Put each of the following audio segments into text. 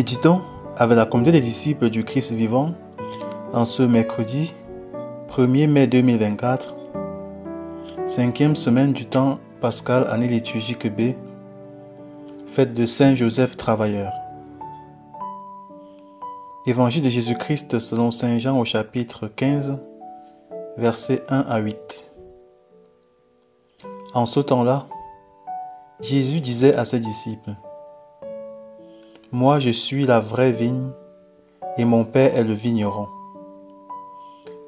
Méditons avec la communauté des disciples du Christ vivant en ce mercredi 1er mai 2024, 5e semaine du temps pascal, année liturgique B, fête de Saint Joseph Travailleur. Évangile de Jésus-Christ selon Saint Jean au chapitre 15, versets 1 à 8. En ce temps-là, Jésus disait à ses disciples: « Moi je suis la vraie vigne, et mon Père est le vigneron.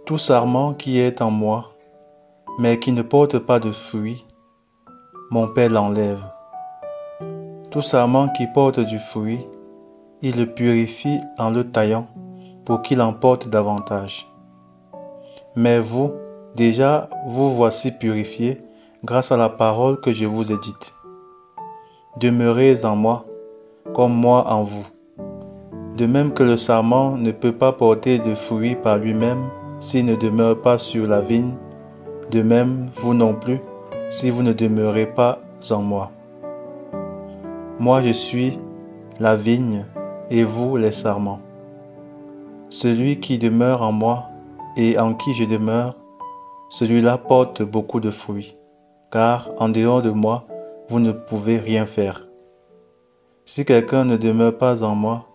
Tout sarment qui est en moi, mais qui ne porte pas de fruits, mon Père l'enlève. Tout sarment qui porte du fruit, il le purifie en le taillant pour qu'il en porte davantage. Mais vous, déjà, vous voici purifiés grâce à la parole que je vous ai dite. Demeurez en moi, comme moi en vous. De même que le sarment ne peut pas porter de fruits par lui-même s'il ne demeure pas sur la vigne, de même vous non plus, si vous ne demeurez pas en moi. Moi je suis la vigne et vous les sarments. Celui qui demeure en moi et en qui je demeure, celui-là porte beaucoup de fruits, car en dehors de moi, vous ne pouvez rien faire. Si quelqu'un ne demeure pas en moi,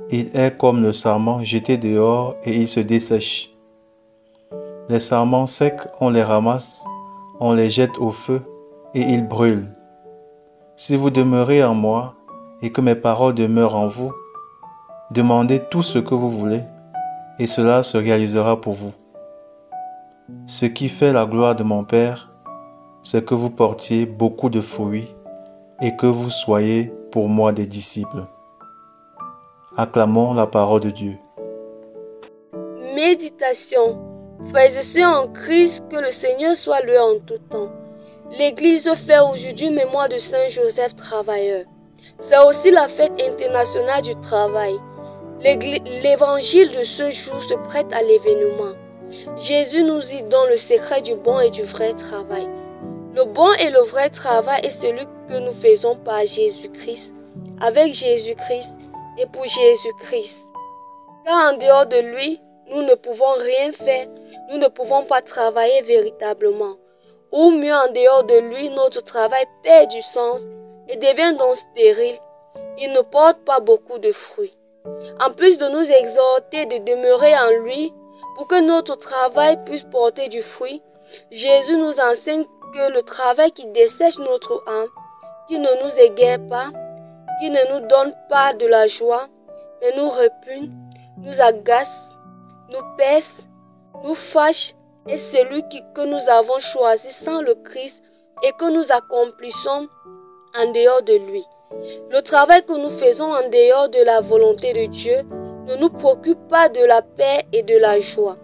il est comme le sarment jeté dehors et il se dessèche. Les sarments secs, on les ramasse, on les jette au feu et ils brûlent. Si vous demeurez en moi et que mes paroles demeurent en vous, demandez tout ce que vous voulez et cela se réalisera pour vous. Ce qui fait la gloire de mon Père, c'est que vous portiez beaucoup de fruits et que vous soyez pour moi des disciples. Acclamons la parole de Dieu. Méditation. Frères et sœurs en Christ, que le Seigneur soit loué en tout temps. L'Église fait aujourd'hui mémoire de Saint Joseph Travailleur. C'est aussi la fête internationale du travail. L'évangile de ce jour se prête à l'événement. Jésus nous y donne le secret du bon et du vrai travail. Le bon et le vrai travail est celui que nous faisons par Jésus-Christ, avec Jésus-Christ et pour Jésus-Christ. Car en dehors de lui, nous ne pouvons rien faire, nous ne pouvons pas travailler véritablement. Ou mieux, en dehors de lui, notre travail perd du sens et devient donc stérile. Il ne porte pas beaucoup de fruits. En plus de nous exhorter de demeurer en lui, pour que notre travail puisse porter du fruit, Jésus nous enseigne que le travail qui dessèche notre âme, qui ne nous égaie pas, qui ne nous donne pas de la joie, mais nous répugne, nous agace, nous pèse, nous fâche, est celui que nous avons choisi sans le Christ et que nous accomplissons en dehors de lui. Le travail que nous faisons en dehors de la volonté de Dieu ne nous procure pas de la paix et de la joie.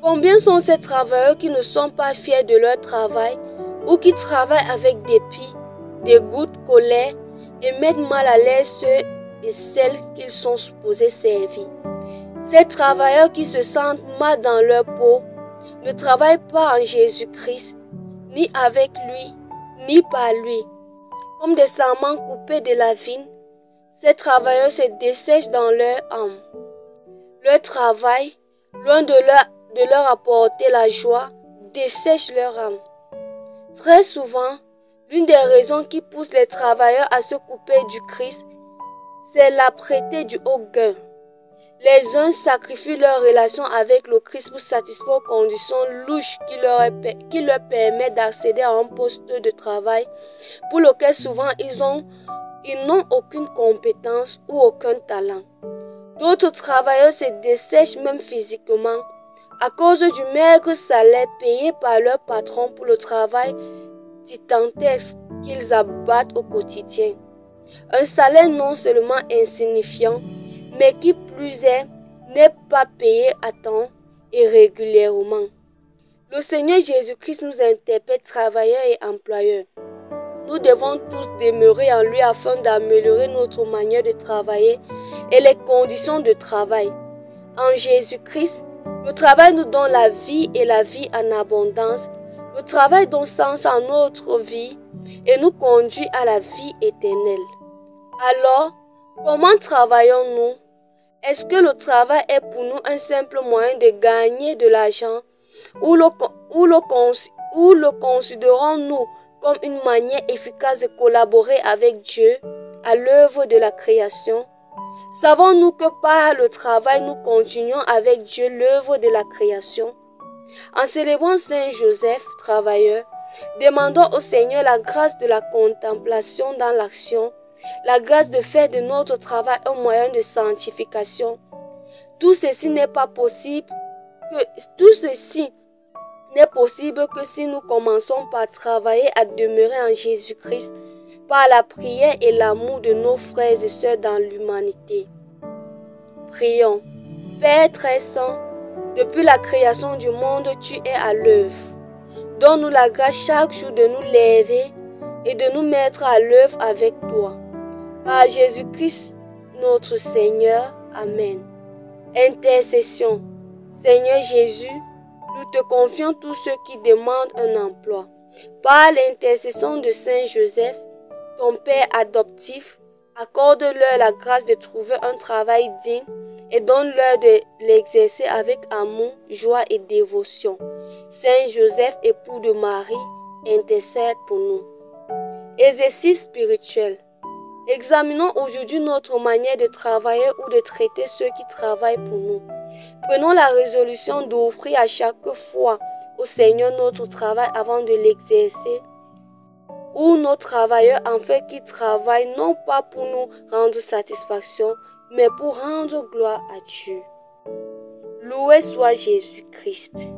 Combien sont ces travailleurs qui ne sont pas fiers de leur travail ou qui travaillent avec dépit, dégoût, colère et mettent mal à l'aise ceux et celles qu'ils sont supposés servir. Ces travailleurs qui se sentent mal dans leur peau ne travaillent pas en Jésus-Christ, ni avec lui, ni par lui. Comme des sarments coupés de la vigne, ces travailleurs se dessèchent dans leur âme. Leur travail, loin de leur apporter la joie, dessèche leur âme. Très souvent, l'une des raisons qui pousse les travailleurs à se couper du Christ, c'est l'âpreté du haut gain. Les uns sacrifient leur relation avec le Christ pour satisfaire aux conditions louches qui leur permettent d'accéder à un poste de travail pour lequel souvent ils n'ont aucune compétence ou aucun talent. D'autres travailleurs se dessèchent même physiquement à cause du maigre salaire payé par leur patron pour le travail titantesque qu'ils abattent au quotidien. Un salaire non seulement insignifiant, mais qui plus est, n'est pas payé à temps et régulièrement. Le Seigneur Jésus-Christ nous interpelle travailleurs et employeurs. Nous devons tous demeurer en lui afin d'améliorer notre manière de travailler et les conditions de travail. En Jésus-Christ, le travail nous donne la vie et la vie en abondance. Le travail donne sens à notre vie et nous conduit à la vie éternelle. Alors, Comment travaillons-nous? Est-ce que le travail est pour nous un simple moyen de gagner de l'argent ou le considérons-nous comme une manière efficace de collaborer avec Dieu à l'œuvre de la création? Savons-nous que par le travail, nous continuons avec Dieu l'œuvre de la création? En célébrant Saint Joseph, travailleur, demandons au Seigneur la grâce de la contemplation dans l'action, la grâce de faire de notre travail un moyen de sanctification. Tout ceci n'est possible que si nous commençons par travailler à demeurer en Jésus-Christ, par la prière et l'amour de nos frères et sœurs dans l'humanité. Prions. Père très saint, depuis la création du monde, tu es à l'œuvre. Donne-nous la grâce chaque jour de nous lever et de nous mettre à l'œuvre avec toi. Par Jésus-Christ, notre Seigneur. Amen. Intercession. Seigneur Jésus, nous te confions tous ceux qui demandent un emploi. Par l'intercession de Saint Joseph, ton Père adoptif, accorde-leur la grâce de trouver un travail digne et donne-leur de l'exercer avec amour, joie et dévotion. Saint Joseph, époux de Marie, intercède pour nous. Exercice spirituel. Examinons aujourd'hui notre manière de travailler ou de traiter ceux qui travaillent pour nous. Prenons la résolution d'offrir à chaque fois au Seigneur notre travail avant de l'exercer, ou nos travailleurs en fait qui travaillent non pas pour nous rendre satisfaction, mais pour rendre gloire à Dieu. Loué soit Jésus-Christ.